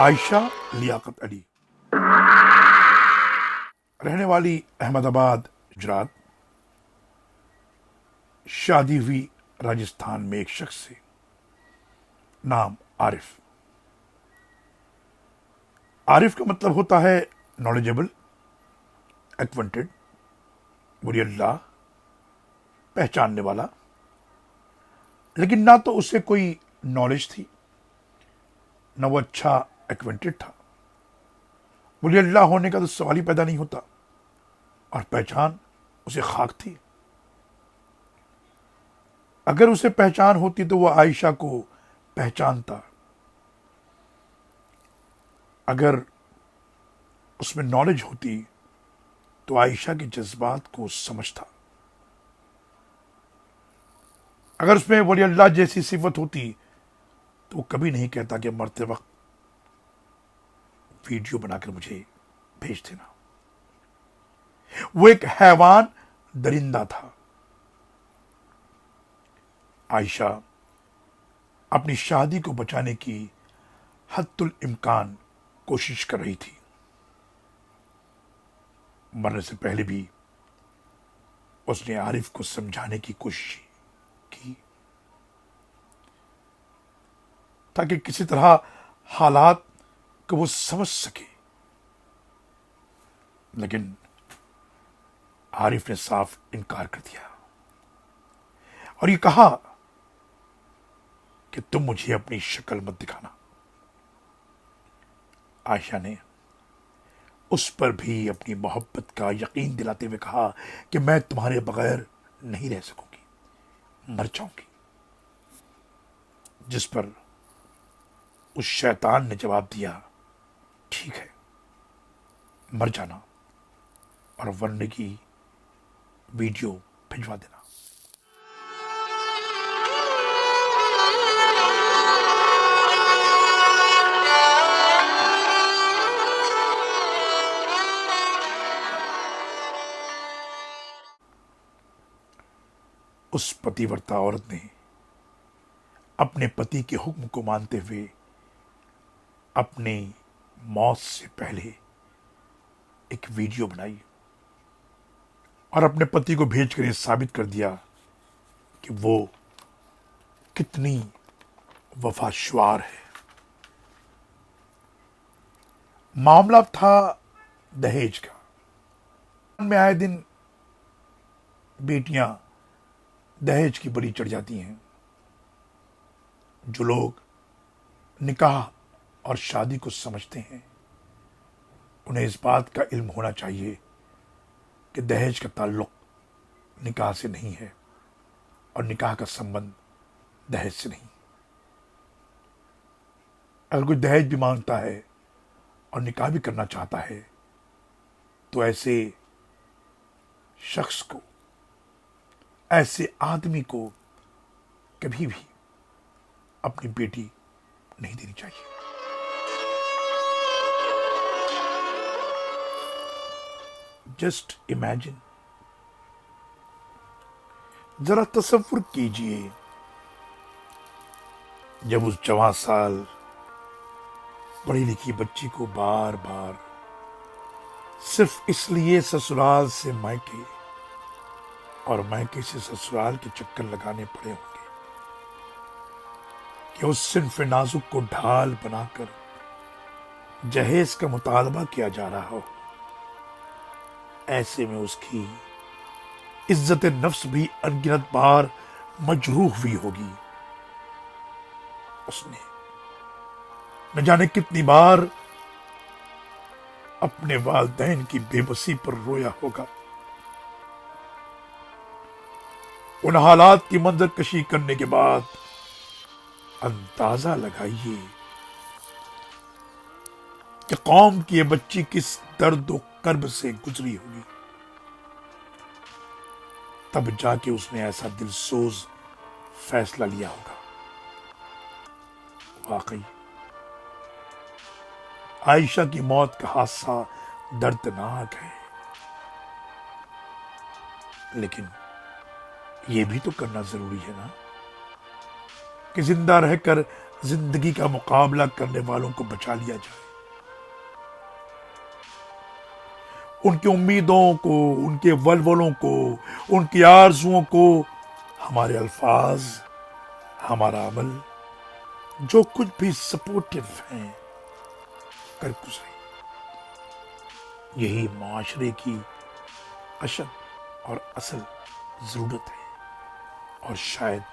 عائشہ لیاقت علی رہنے والی احمد آباد گجرات، شادی ہوئی راجستھان میں ایک شخص سے، نام عارف۔ عارف کا مطلب ہوتا ہے نالجبل، ایکوینٹڈ، ولی اللہ، پہچاننے والا۔ لیکن نہ تو اسے کوئی نالج تھی، نہ وہ اچھا ایکوینٹڈ تھا۔ ولی اللہ ہونے کا تو سوال ہی پیدا نہیں ہوتا، اور پہچان اسے خاک تھی۔ اگر اسے پہچان ہوتی تو وہ عائشہ کو پہچانتا، اگر اس میں نالج ہوتی تو عائشہ کے جذبات کو سمجھتا، اگر اس میں ولی اللہ جیسی صفت ہوتی تو وہ کبھی نہیں کہتا کہ مرتے وقت ویڈیو بنا کر مجھے بھیج دینا۔ وہ ایک حیوان درندہ تھا۔ عائشہ اپنی شادی کو بچانے کی حد الامکان کوشش کر رہی تھی۔ مرنے سے پہلے بھی اس نے عارف کو سمجھانے کی کوشش کی تاکہ کسی طرح حالات کو وہ سمجھ سکے، لیکن عارف نے صاف انکار کر دیا اور یہ کہا کہ تم مجھے اپنی شکل مت دکھانا۔ عائشہ نے اس پر بھی اپنی محبت کا یقین دلاتے ہوئے کہا کہ میں تمہارے بغیر نہیں رہ سکوں گی، مر جاؤں گی۔ جس پر اس شیطان نے جواب دیا، ٹھیک ہے، مر جانا، اور ورنے کی ویڈیو بھجوا دینا۔ اس پتی ورتا عورت نے اپنے پتی کے حکم کو مانتے ہوئے اپنی موت سے پہلے ایک ویڈیو بنائی اور اپنے پتی کو بھیج کر یہ ثابت کر دیا کہ وہ کتنی وفاشوار ہے۔ معاملہ تھا دہیج کا۔ میں آئے دن بیٹیاں دہیج کی بلی چڑھ جاتی ہیں۔ جو لوگ نکاح اور شادی کو سمجھتے ہیں انہیں اس بات کا علم ہونا چاہیے کہ دہیج کا تعلق نکاح سے نہیں ہے، اور نکاح کا سمبند دہیج سے نہیں۔ اگر کوئی دہیج بھی مانگتا ہے اور نکاح بھی کرنا چاہتا ہے تو ایسے شخص کو، ایسے آدمی کو کبھی بھی اپنی بیٹی نہیں دینی چاہیے۔ جسٹ امیجن، ذرا تصور کیجئے، جب اس جوان سال پڑھی لکھی بچی کو بار بار صرف اس لیے سسرال سے مائکے اور مائکے سے سسرال کے چکر لگانے پڑے ہوں گے کہ اس صنف نازک کو ڈھال بنا کر جہیز کا مطالبہ کیا جا رہا ہو۔ ایسے میں اس کی عزت نفس بھی انگنت بار مجروح ہوئی ہوگی۔ اس نے نہ جانے کتنی بار اپنے والدین کی بے بسی پر رویا ہوگا۔ ان حالات کی منظر کشی کرنے کے بعد اندازہ لگائیے کہ قوم کی یہ بچی کس درد و کرب سے گزری ہوگی۔ تب جا کے اس نے ایسا دل سوز فیصلہ لیا ہوگا۔ واقعی عائشہ کی موت کا حادثہ دردناک ہے، لیکن یہ بھی تو کرنا ضروری ہے نا کہ زندہ رہ کر زندگی کا مقابلہ کرنے والوں کو بچا لیا جائے، ان کی امیدوں کو، ان کے ولولوں کو، ان کی آرزوؤں کو ہمارے الفاظ، ہمارا عمل، جو کچھ بھی سپورٹو ہیں، کر گزرے۔ یہی معاشرے کی اشد اور اصل ضرورت ہے، اور شاید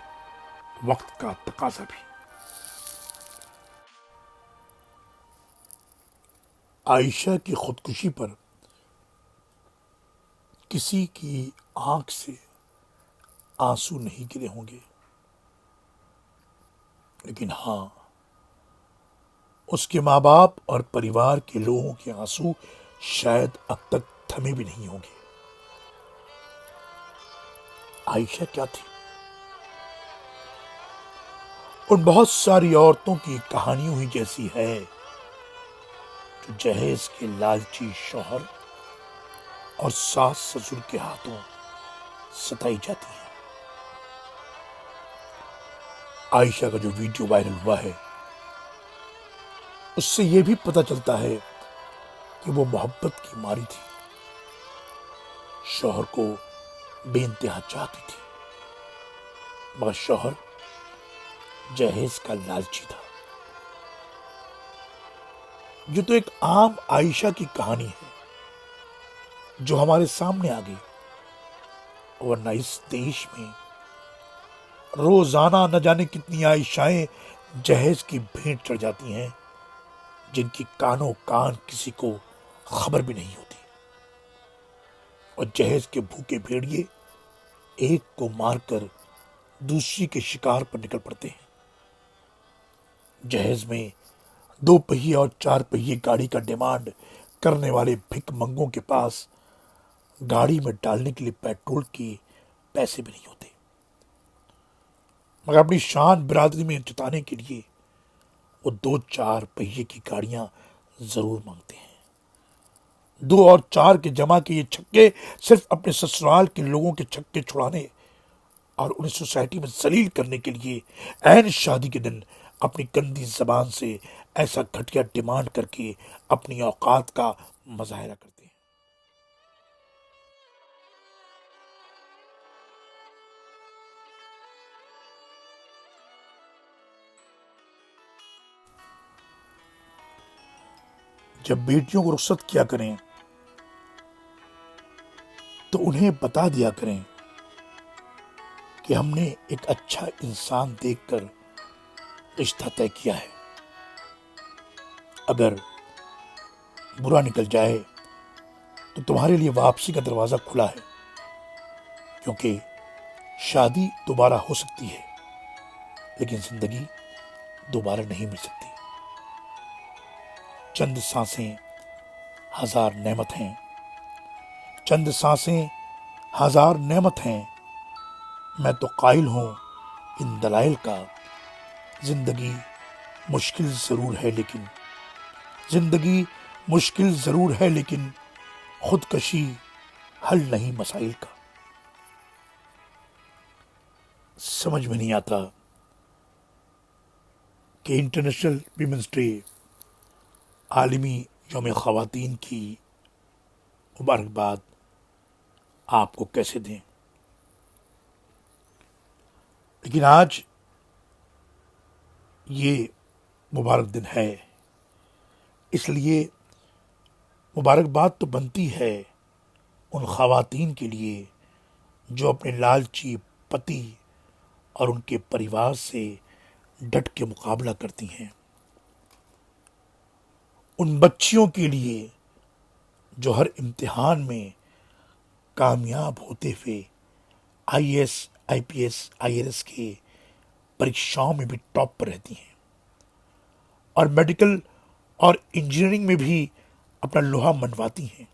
وقت کا تقاضا بھی۔ عائشہ کی خودکشی پر کسی کی آنکھ سے آنسو نہیں گرے ہوں گے، لیکن ہاں، اس کے ماں باپ اور پریوار کے لوگوں کے آنسو شاید اب تک تھمے بھی نہیں ہوں گے۔ عائشہ کیا تھی؟ ان بہت ساری عورتوں کی کہانیوں ہی جیسی ہے جو جہیز کے لالچی شوہر اور ساس سسر کے ہاتھوں ستائی جاتی ہیں۔ عائشہ کا جو ویڈیو وائرل ہوا ہے، اس سے یہ بھی پتہ چلتا ہے کہ وہ محبت کی ماری تھی، شوہر کو بے انتہا چاہتی تھی، مگر شوہر جہیز کا لالچی تھا۔ یہ تو ایک عام عائشہ کی کہانی ہے جو ہمارے سامنے آ گئی، ورنہ اس دیش میں روزانہ نہ جانے کتنی عائشائیں جہیز کی بھینٹ چڑھ جاتی ہیں، جن کی کانوں کان کسی کو خبر بھی نہیں ہوتی، اور جہیز کے بھوکے بھیڑیے ایک کو مار کر دوسری کے شکار پر نکل پڑتے ہیں۔ جہیز میں 2 پہیے اور 4 پہیے گاڑی کا ڈیمانڈ کرنے والے بھک منگوں کے پاس گاڑی میں ڈالنے کے لیے پیٹرول کے پیسے بھی نہیں ہوتے، مگر اپنی شان برادری میں جتانے کے لیے وہ 2-4 پہیے کی گاڑیاں ضرور مانگتے ہیں۔ 2 اور 4 کے جمع کے یہ چھکے صرف اپنے سسرال کے لوگوں کے چھکے چھڑانے اور انہیں سوسائٹی میں ذلیل کرنے کے لیے عین شادی کے دن اپنی گندی زبان سے ایسا گھٹیا ڈیمانڈ کر کے اپنی اوقات کا مظاہرہ کرتے ہیں۔ جب بیٹیوں کو رخصت کیا کریں تو انہیں بتا دیا کریں کہ ہم نے ایک اچھا انسان دیکھ کر رشتہ طے کیا ہے، اگر برا نکل جائے تو تمہارے لیے واپسی کا دروازہ کھلا ہے، کیونکہ شادی دوبارہ ہو سکتی ہے لیکن زندگی دوبارہ نہیں مل سکتی۔ چند سانسیں ہزار نعمت ہیں، چند سانسیں ہزار نعمت ہیں، میں تو قائل ہوں ان دلائل کا، زندگی مشکل ضرور ہے لیکن زندگی مشکل ضرور ہے لیکن خودکشی حل نہیں مسائل کا۔ سمجھ میں نہیں آتا کہ انٹرنیشنل ویمنس ڈے، عالمی یوم خواتین کی مبارکباد آپ کو کیسے دیں، لیکن آج یہ مبارک دن ہے، اس لیے مبارکباد تو بنتی ہے ان خواتین کے لیے جو اپنے لالچی پتی اور ان کے پریوار سے ڈٹ کے مقابلہ کرتی ہیں، ان بچیوں کے لیے جو ہر امتحان میں کامیاب ہوتے ہوئے I S, I P S, I R S کے پریکشاؤں میں بھی ٹاپ پر رہتی ہیں، اور میڈیکل اور انجینئرنگ میں بھی اپنا لوہا منواتی ہیں۔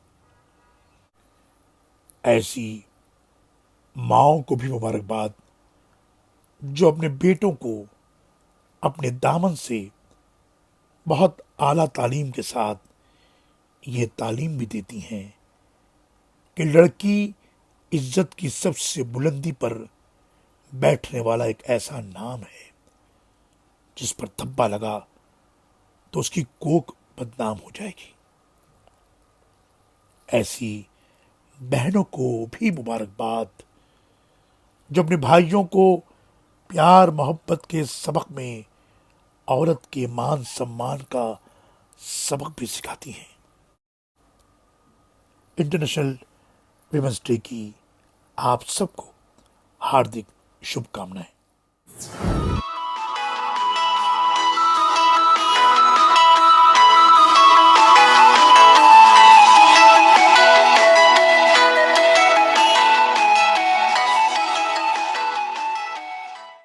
ایسی ماؤں کو بھی مبارکباد جو اپنے بیٹوں کو اپنے دامن سے بہت اعلیٰ تعلیم کے ساتھ یہ تعلیم بھی دیتی ہیں کہ لڑکی عزت کی سب سے بلندی پر بیٹھنے والا ایک ایسا نام ہے جس پر دھبا لگا تو اس کی کوکھ بدنام ہو جائے گی۔ ایسی بہنوں کو بھی مبارکباد جو اپنے بھائیوں کو پیار محبت کے سبق میں عورت کے مان سمان کا سبق بھی سکھاتی ہیں۔ انٹرنیشنل ویمنس ڈے کی آپ سب کو ہاردک شبھ کامنائیں۔